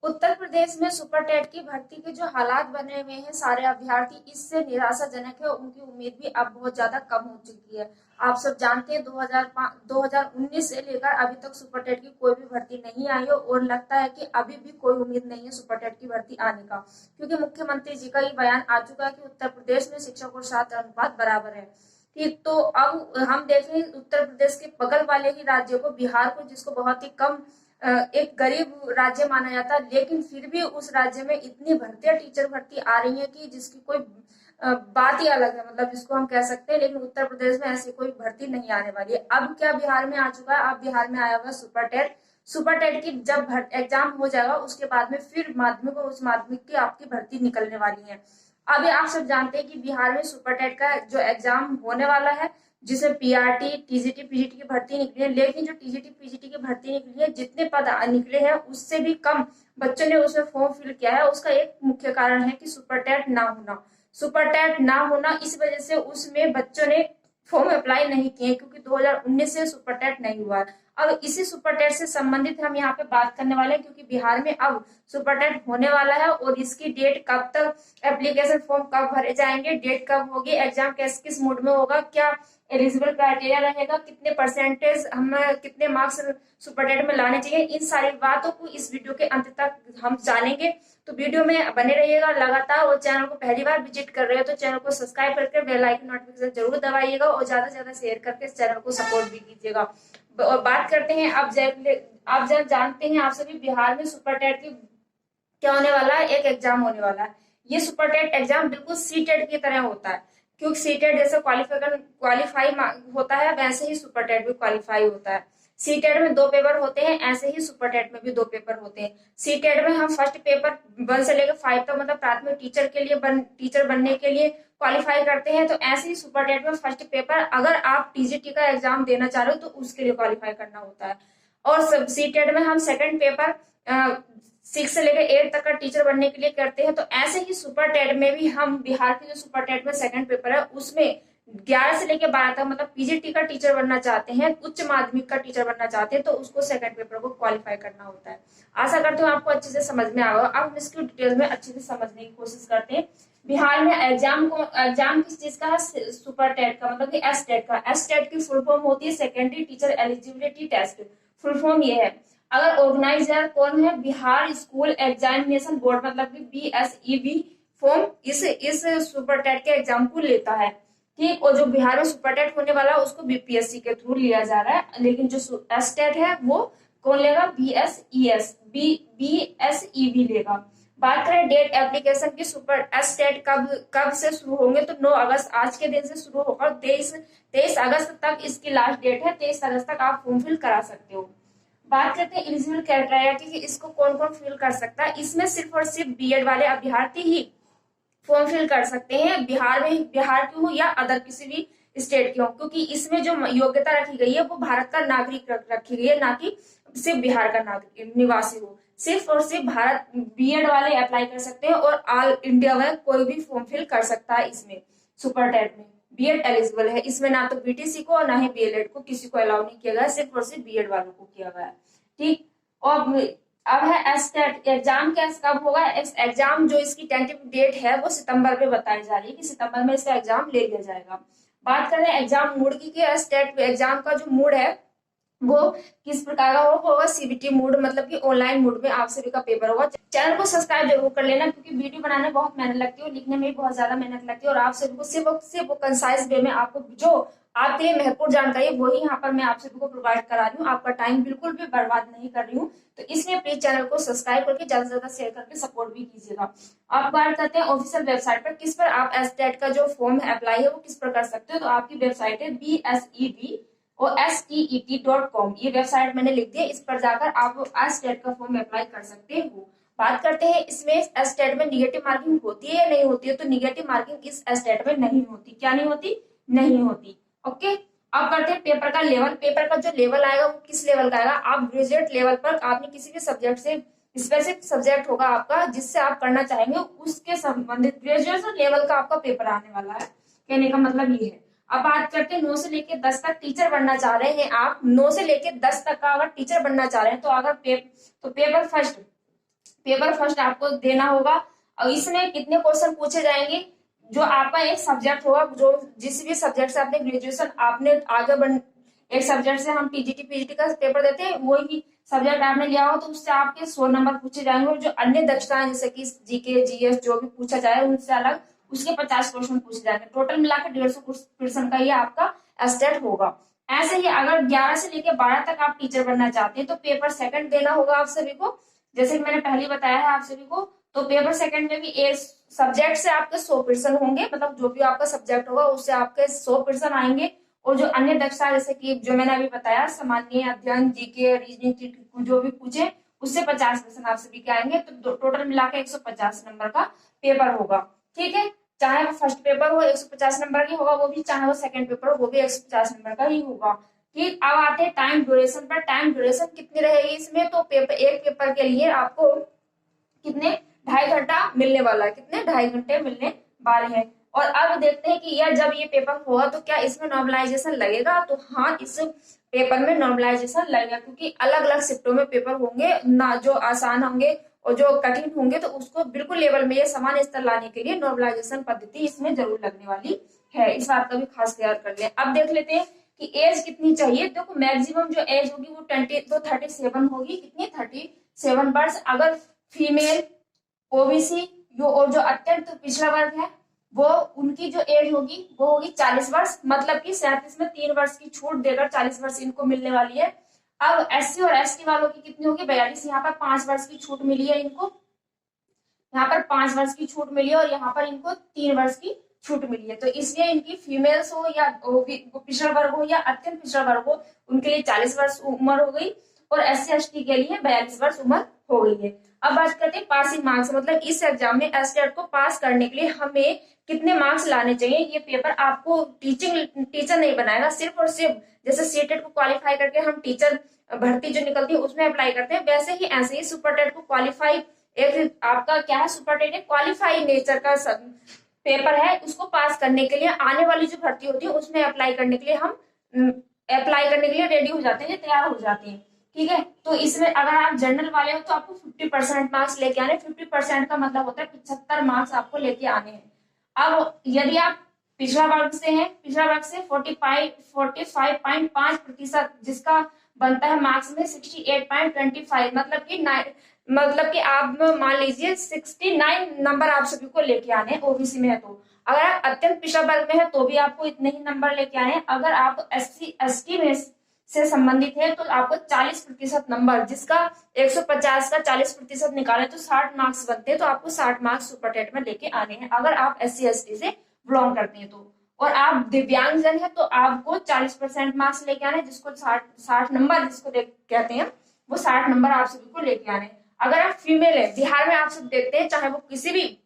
उत्तर प्रदेश में super TET की भर्ती के जो हालात बने हुए हैं सारे अभ्यर्थी इससे निराशाजनक है। उनकी उम्मीद भी अब बहुत ज्यादा कम हो चुकी है। आप सब जानते हैं 2019 से लेकर अभी तक सुपर टेट की कोई भी भर्ती नहीं आई है और लगता है कि अभी भी कोई उम्मीद नहीं है सुपर टेट की भर्ती आने का, क्योंकि मुख्यमंत्री जी का ये बयान आ चुका है कि उत्तर प्रदेश में शिक्षक और छात्र अनुपात बराबर है। ठीक, तो अब हम देखें उत्तर प्रदेश के बगल वाले ही राज्यों को, बिहार को, जिसको बहुत ही कम एक गरीब राज्य माना जाता है, लेकिन फिर भी उस राज्य में इतनी भर्तियां टीचर भर्ती आ रही है कि जिसकी कोई बात ही अलग है, मतलब जिसको हम कह सकते हैं। लेकिन उत्तर प्रदेश में ऐसी कोई भर्ती नहीं आने वाली है। अब क्या बिहार में आ चुका है, अब बिहार में आया हुआ सुपर टेट। सुपर टेट की जब एग्जाम हो जाएगा उसके बाद में फिर माध्यमिक और उच्च माध्यमिक की आपकी भर्ती निकलने वाली है। अभी आप सब जानते हैं कि बिहार में सुपर टेट का जो एग्जाम होने वाला है, जिसे पीआरटी, टीजीटी, पीजीटी की भर्ती निकली है, लेकिन जो टीजीटी, पीजीटी की भर्ती निकली है, जितने पद निकले हैं उससे भी कम बच्चों ने उसमें फॉर्म फिल किया है। उसका एक मुख्य कारण है कि सुपर टेट ना होना। सुपर टेट ना होना इस वजह से उसमें बच्चों ने फॉर्म अप्लाई नहीं किए, क्योंकि 2019 से सुपर टेट नहीं हुआ है। अब इसी सुपर टेट से संबंधित हम यहाँ पे बात करने वाले हैं, क्योंकि बिहार में अब सुपर टेट होने वाला है और इसकी डेट कब तक, एप्लीकेशन फॉर्म कब भरे जाएंगे, डेट कब होगी, एग्जाम किस मोड में होगा, क्या एलिजिबल क्राइटेरिया रहेगा, कितने परसेंटेज हमें, कितने मार्क्स सुपर टेट में लाने चाहिए, इन सारी बातों को इस वीडियो के अंत तक हम जानेंगे। तो वीडियो में बने रहिएगा लगातार। और चैनल को पहली बार विजिट कर रहे हो तो चैनल को सब्सक्राइब करके बेल आइकन नोटिफिकेशन जरूर दबाइएगा और ज्यादा से ज्यादा शेयर करके इस चैनल को सपोर्ट भी कीजिएगा। और बात करते हैं, आप जब जानते हैं आप सभी, बिहार में सुपर टेट की क्या होने वाला है, एक एग्जाम होने वाला है। ये सुपर टेट एग्जाम बिल्कुल सी टेट की तरह होता है, क्योंकि सी टेट जैसे क्वालिफाई होता है वैसे ही सुपर टेट भी क्वालिफाई होता है। सी टेट में दो पेपर होते हैं, ऐसे ही सुपर टेट में भी दो पेपर होते हैं। सी टेट में हम फर्स्ट पेपर 1 से लेकर 5 तक, मतलब प्राथमिक टीचर के लिए टीचर बनने के लिए क्वालिफाई करते हैं। तो ऐसे ही सुपर टेट में फर्स्ट पेपर अगर आप टीजीटी का एग्जाम देना चाह रहे हो तो उसके लिए क्वालिफाई करना होता है। और सब सी टेट में हम सेकंड पेपर 6 से लेकर 8 तक का टीचर बनने के लिए करते हैं। तो ऐसे ही सुपर टेट में भी हम, बिहार के जो सुपर टेट में सेकंड पेपर है उसमें 11 से लेकर 12 तक, मतलब पीजीटी का टीचर बनना चाहते हैं, उच्च माध्यमिक का टीचर बनना चाहते हैं, तो उसको सेकंड पेपर को क्वालिफाई करना होता है। आशा करते हो आपको अच्छे से समझ में आएगा। अब हम इसकी डिटेल में अच्छे से समझने की कोशिश करते हैं। बिहार में एग्जाम किस चीज का है, सुपर टेट का, मतलब कि एस टेट का। एस टेट की फुल फॉर्म होती है secondary teacher eligibility test. Full form ये है। अगर ऑर्गेनाइजर कौन है, बिहार स्कूल एग्जामिनेशन बोर्ड, मतलब कि बीएसईबी फॉर्म इस सुपर टेट के एग्जाम को लेता है। ठीक, और जो बिहार में सुपर टेट होने वाला है उसको बीपीएससी के थ्रू लिया जा रहा है, लेकिन जो एस टेट है वो कौन लेगा, बीएसईबी लेगा। बात करें डेट एप्लीकेशन की, सुपर एस टेट कब से शुरू होंगे, तो 9 अगस्त आज के दिन से शुरू होकर 23 अगस्त तक इसकी लास्ट डेट है। 23 अगस्त तक आप फॉर्म फिल करा सकते हो। बात करते हैं एलिजिबल क्राइटेरिया की कि इसको कौन कौन फिल कर सकता है। इसमें सिर्फ और सिर्फ बीएड वाले अभ्यर्थी ही फॉर्म फिल कर सकते हैं, बिहार के हो या अदर किसी भी स्टेट के हो, क्योंकि इसमें जो योग्यता रखी गई है वो भारत का नागरिक रखी गई है, ना कि सिर्फ बिहार का नागरिक निवासी हो। सिर्फ और सिर्फ भारत बीएड वाले अप्लाई कर सकते हैं और ऑल इंडिया में कोई भी फॉर्म फिल कर सकता है। इसमें सुपर टेट में बीएड एलिजिबल है, इसमें ना तो बीटीसी को और ना ही बीएलएड को किसी को अलाउ नहीं किया गया, सिर्फ और सिर्फ बीएड वालों को किया गया है। ठीक, और अब है एसटेट एग्जाम कब होगा। एग्जाम जो इसकी टेंटेटिव डेट है वो सितंबर में बताई जा रही है कि सितंबर में इसका एग्जाम ले लिया जाएगा। बात करें एग्जाम मोड की, एसटेट एग्जाम का जो मोड है वो किस प्रकार का होगा, सीबीटी मोड, मतलब कि ऑनलाइन मोड में आप सभी का पेपर होगा। चैनल को सब्सक्राइब जरूर कर लेना, क्योंकि वीडियो बनाने में बहुत मेहनत लगती है और लिखने में भी बहुत ज्यादा मेहनत लगती है, और आप सभी को सिर्फ कंसाइज वे में आपको जो आपके लिए महत्वपूर्ण जानकारी वही यहाँ पर मैं आप सभी को प्रोवाइड करा रही हूँ। आपका टाइम बिल्कुल भी बर्बाद नहीं कर रही हूँ, तो इसलिए प्लीज चैनल को सब्सक्राइब करके ज्यादा से ज्यादा शेयर करके सपोर्ट भी कीजिएगा। आप बात करते हैं ऑफिशियल वेबसाइट पर, किस पर आप एसटेट का जो फॉर्म अप्लाई है वो किस पर कर सकते हो। तो आपकी वेबसाइट है BSEB और STET.com, ये वेबसाइट मैंने लिख दी है, इस पर जाकर आप एसटेट का फॉर्म अप्लाई कर सकते हो। बात करते हैं इसमें एसटेट में निगेटिव मार्किंग होती है या नहीं होती है। तो निगेटिव मार्किंग इस एसटेट में नहीं होती। क्या नहीं होती, नहीं होती। ओके, अब करते हैं पेपर का लेवल। पेपर का जो लेवल आएगा वो किस लेवल का आएगा, आप ग्रेजुएट लेवल पर, आपने किसी भी सब्जेक्ट से, स्पेसिफिक सब्जेक्ट होगा आपका जिससे आप करना चाहेंगे, उसके संबंधित ग्रेजुएशन लेवल का आपका पेपर आने वाला है। कहने का मतलब ये है। अब बात करते हैं 9 से लेकर 10 तक टीचर बनना चाह रहे हैं आप, 9 से लेकर 10 तक का अगर टीचर बनना चाह रहे हैं तो अगर पेपर फर्स्ट पेपर फर्स्ट आपको देना होगा। और इसमें कितने क्वेश्चन पूछे जाएंगे, जो आपका एक सब्जेक्ट होगा, जो जिस भी सब्जेक्ट से आपने ग्रेजुएशन आपने आगे बढ़, एक सब्जेक्ट से हम टीजीटी पीजीटी का पेपर देते हैं, वही सब्जेक्ट आपने लिया हो तो उससे आपके 100 नंबर पूछे जाएंगे। और जो अन्य दक्षताएं जैसे कि जीके जीएस जो भी पूछा जाए उनसे अलग उसके 50 क्वेश्चन पूछे जाएंगे। टोटल मिलाकर 150 क्वेश्चन का ये आपका स्टेट होगा। ऐसे ही अगर 11 से लेकर 12 तक आप टीचर बनना चाहते हैं तो पेपर सेकंड देना होगा आप सभी को, जैसे कि मैंने पहले बताया है आप सभी को। तो पेपर सेकंड में भी एक सब्जेक्ट से आपके 100% होंगे, मतलब जो भी आपका सब्जेक्ट होगा उससे आपके 100% आएंगे। और जो अन्य दक्षता जैसे कि जो मैंने अभी बताया सामान्य अध्ययन जीके रीजनिंग जो भी पूछे उससे 50% आप सभी के आएंगे। तो टोटल मिलाकर 150 नंबर का पेपर होगा। ठीक है, चाहे वो फर्स्ट पेपर हो 150 नंबर की होगा वो भी, चाहे वो सेकंड पेपर हो वो भी 150 नंबर का ही होगा। ठीक, अब आते हैं टाइम ड्यूरेशन पर। टाइम ड्यूरेशन कितनी रहेगी इसमें, तो पेपर एक पेपर के लिए आपको कितने 2.5 घंटा मिलने वाला है, कितने 2.5 घंटे मिलने वाले हैं। और अब देखते हैं कि यह जब ये पेपर हुआ तो क्या इसमें नॉर्मलाइजेशन लगेगा, तो हाँ इस पेपर में नॉर्मलाइजेशन लगेगा, क्योंकि अलग अलग शिफ्टों में पेपर होंगे ना, जो आसान होंगे और जो कठिन होंगे तो उसको बिल्कुल लेवल में ये समान स्तर लाने के लिए नॉर्मलाइजेशन पद्धति इसमें जरूर लगने वाली है। इस बात का भी खास ख्याल कर लें। अब देख लेते हैं कि एज कितनी चाहिए। देखो मैक्सिमम जो एज होगी वो 37 होगी, कितनी 37 वर्ष। अगर फीमेल ओबीसी और जो अत्यंत पिछड़ा वर्ग है वो उनकी जो एज होगी वो होगी 40 वर्ष, मतलब कि 37 में 3 वर्ष की छूट देकर 40 वर्ष इनको मिलने वाली है। अब एससी और एसटी वालों की कितनी होगी 42, यहाँ पर 5 वर्ष की छूट मिली है इनको, यहाँ पर 5 वर्ष की छूट मिली है और यहाँ पर इनको 3 वर्ष की छूट मिली है। तो इसलिए इनकी फीमेल्स हो या पिछड़ा वर्ग हो या अत्यंत पिछड़ा वर्ग हो उनके लिए 40 वर्ष उम्र हो गई और एससी एसटी के लिए 42 वर्ष उम्र हो गई है। अब बात करते हैं पासिंग मार्क्स, मतलब इस एग्जाम में एसटेट को पास करने के लिए हमें कितने मार्क्स लाने चाहिए। ये पेपर आपको टीचर नहीं बनाएगा, सिर्फ और सिर्फ जैसे सीटेट को क्वालिफाई करके हम टीचर भर्ती जो निकलती है उसमें अप्लाई करते हैं, वैसे ही ऐसे ही सुपरटेट को क्वालिफाई, एक आपका क्या है सुपरटेट क्वालिफाई नेचर का पेपर है, उसको पास करने के लिए आने वाली जो भर्ती होती है उसमें अप्लाई करने के लिए हम अप्लाई करने के लिए रेडी हो जाते हैं, तैयार हो जाते हैं। ठीक है, तो इसमें अगर आप जनरल वाले हो तो आपको 50% मार्क्स लेके आने, 50% का मतलब होता है 75 मार्क्स आपको लेके आने हैं। अब यदि आप पिछड़ा वर्ग से हैं, पिछड़ा वर्ग से 45.5% जिसका बनता है मार्क्स में 68.25, मतलब कि आप मान लीजिए 69 नंबर आप सभी को लेके आने हैं ओबीसी में है तो। अगर आप अत्यंत पिछड़ा वर्ग में है तो भी आपको इतने ही नंबर लेके आने हैं। अगर आप एससी एसटी में से संबंधित है तो आपको 40% नंबर, जिसका 150 का 40% निकाले तो 60 मार्क्स बनते हैं, तो आपको 60 मार्क्स सुपरटेट में लेके आने हैं अगर आप एससी एसटी से बिलोंग करते हैं तो। और आप दिव्यांग जन है तो आपको 40% मार्क्स लेके आने, जिसको 60 नंबर जिसको कहते हैं वो 60 नंबर आप सभी को लेके आने। अगर आप फीमेल है, बिहार में आप सब देखते हैं चाहे वो किसी भी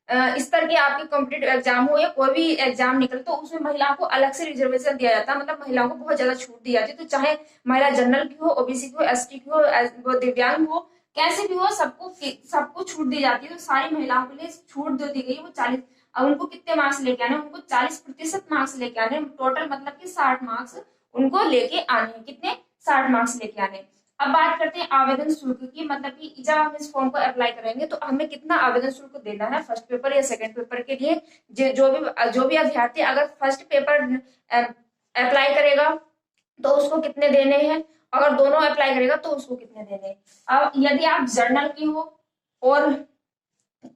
स्तर के आपके कॉम्पिटेटिव एग्जाम हो या कोई भी एग्जाम निकले तो उसमें महिलाओं को अलग से रिजर्वेशन दिया जाता है, मतलब महिलाओं को बहुत ज्यादा छूट दी जाती है। तो चाहे महिला जनरल की हो, ओबीसी की हो, एसटी की हो, वो दिव्यांग हो, कैसे भी हो सबको छूट दी जाती है। तो सारी महिलाओं के लिए छूट जो दी गई वो 40, अब उनको कितने मार्क्स लेके आने, उनको 40% मार्क्स लेके आने टोटल, मतलब कि 60 मार्क्स उनको लेके आने, कितने 60 मार्क्स लेके आने। अब बात करते हैं आवेदन शुल्क की, मतलब कि जब हम इस फॉर्म को अप्लाई करेंगे तो हमें कितना आवेदन शुल्क देना है फर्स्ट पेपर या सेकंड पेपर के लिए। जो भी अभ्यर्थी अगर फर्स्ट पेपर अप्लाई करेगा तो उसको कितने देने हैं, अगर दोनों अप्लाई करेगा तो उसको कितने देने हैं। अब यदि आप जर्नल की हो और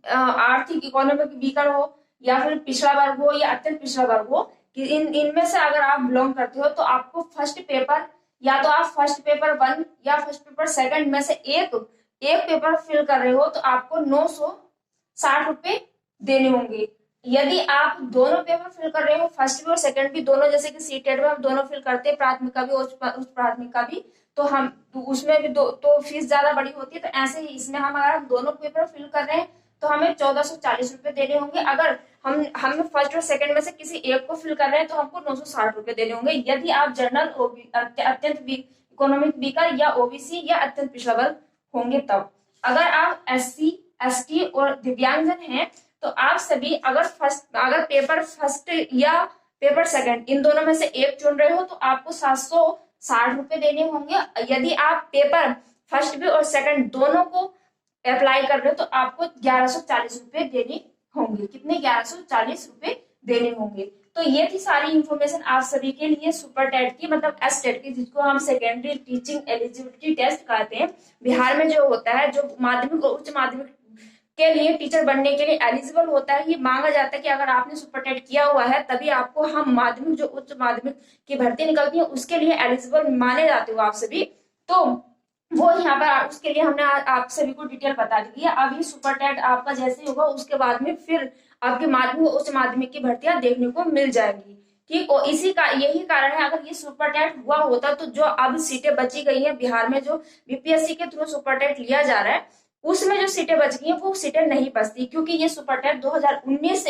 आर्थिक इकोनॉमिक वीकर हो या फिर पिछड़ा वर्ग हो या अत्यंत पिछड़ा वर्ग हो, कि इनमें से अगर आप बिलोंग करते हो तो आपको फर्स्ट पेपर या तो आप फर्स्ट पेपर 1 या फर्स्ट पेपर सेकंड में से एक पेपर फिल कर रहे हो तो आपको 960 रुपए देने होंगे। यदि आप दोनों पेपर फिल कर रहे हो फर्स्ट भी और सेकंड भी दोनों, जैसे कि सीटेट में हम दोनों फिल करते हैं, प्राथमिक का भी उस प्राथमिक का भी, तो हम तो उसमें भी तो फीस ज्यादा बड़ी होती है। तो ऐसे ही इसमें हम अगर दोनों पेपर फिल कर रहे हैं तो हमें 1440 रुपए देने होंगे। अगर हम फर्स्ट और सेकंड में से किसी एक को फिल कर रहे हैं तो हमको 960 रुपए देने होंगे, यदि आप जनरल अत्यंत इकोनॉमिक वीकर या ओबीसी या अत्यंत पिछड़ा वर्ग होंगे तब। अगर आप एससी एसटी और दिव्यांगजन हैं तो आप सभी अगर पेपर फर्स्ट या पेपर सेकंड इन दोनों में से एक चुन रहे हो तो आपको 760 रुपए देने होंगे। यदि आप पेपर फर्स्ट भी और सेकंड दोनों को अप्लाई कर रहे हो तो आपको 1140 रुपए देने होंगे। कितने? 1140 रुपए देने होंगे। तो ये थी सारी इंफॉर्मेशन आप सभी के लिए सुपर टेट की, मतलब एस टेट की, जिसको हम सेकेंडरी टीचिंग एलिजिबिलिटी टेस्ट कहते हैं। बिहार में जो होता है, जो माध्यमिक और उच्च माध्यमिक के लिए टीचर बनने के लिए एलिजिबल होता है, ये मांगा जाता है कि अगर आपने सुपर टेट किया हुआ है तभी आपको हम माध्यमिक, जो उच्च माध्यमिक की भर्ती निकलती है उसके लिए एलिजिबल माने जाते हो आप सभी। तो वो यहाँ पर उसके लिए हमने आप सभी को डिटेल बता दी है। अब ये सुपर टेट आपका जैसे होगा उसके बाद में फिर आपके माध्यमिक और उच्च माध्यमिक की भर्तियां देखने को मिल जाएंगी। ठीक, और इसी का यही कारण है, अगर ये सुपर टेट हुआ होता तो जो अब सीटें बची गई हैं बिहार में, जो बीपीएससी के थ्रू सुपर टेट लिया जा रहा है, उसमें जो सीटें बच गई हैं वो सीटें नहीं बचती, क्योंकि ये सुपर टेट 2019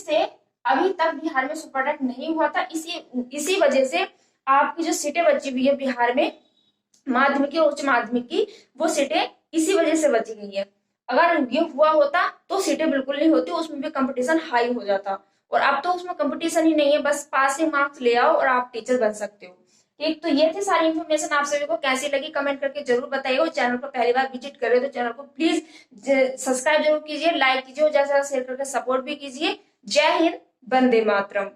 से अभी तक बिहार में सुपर टेट नहीं हुआ था। इसी वजह से आपकी जो सीटें बची हुई है बिहार में माध्यमिक और उच्च माध्यमिक की, वो सीटें इसी वजह से बची गई है। अगर ये हुआ होता तो सीटें बिल्कुल नहीं होती, उसमें भी कंपटीशन हाई हो जाता। और अब तो उसमें कंपटीशन ही नहीं है, बस पासिंग मार्क्स ले आओ और आप टीचर बन सकते हो। ठीक, तो ये थी सारी इन्फॉर्मेशन। आप सभी को कैसी लगी कमेंट करके जरूर बताइए। और चैनल पर पहली बार विजिट कर रहे हो तो चैनल को प्लीज सब्सक्राइब जरूर कीजिए, लाइक कीजिए और ज्यादा से ज्यादा शेयर करके सपोर्ट भी कीजिए। जय हिंद, वंदे मातरम।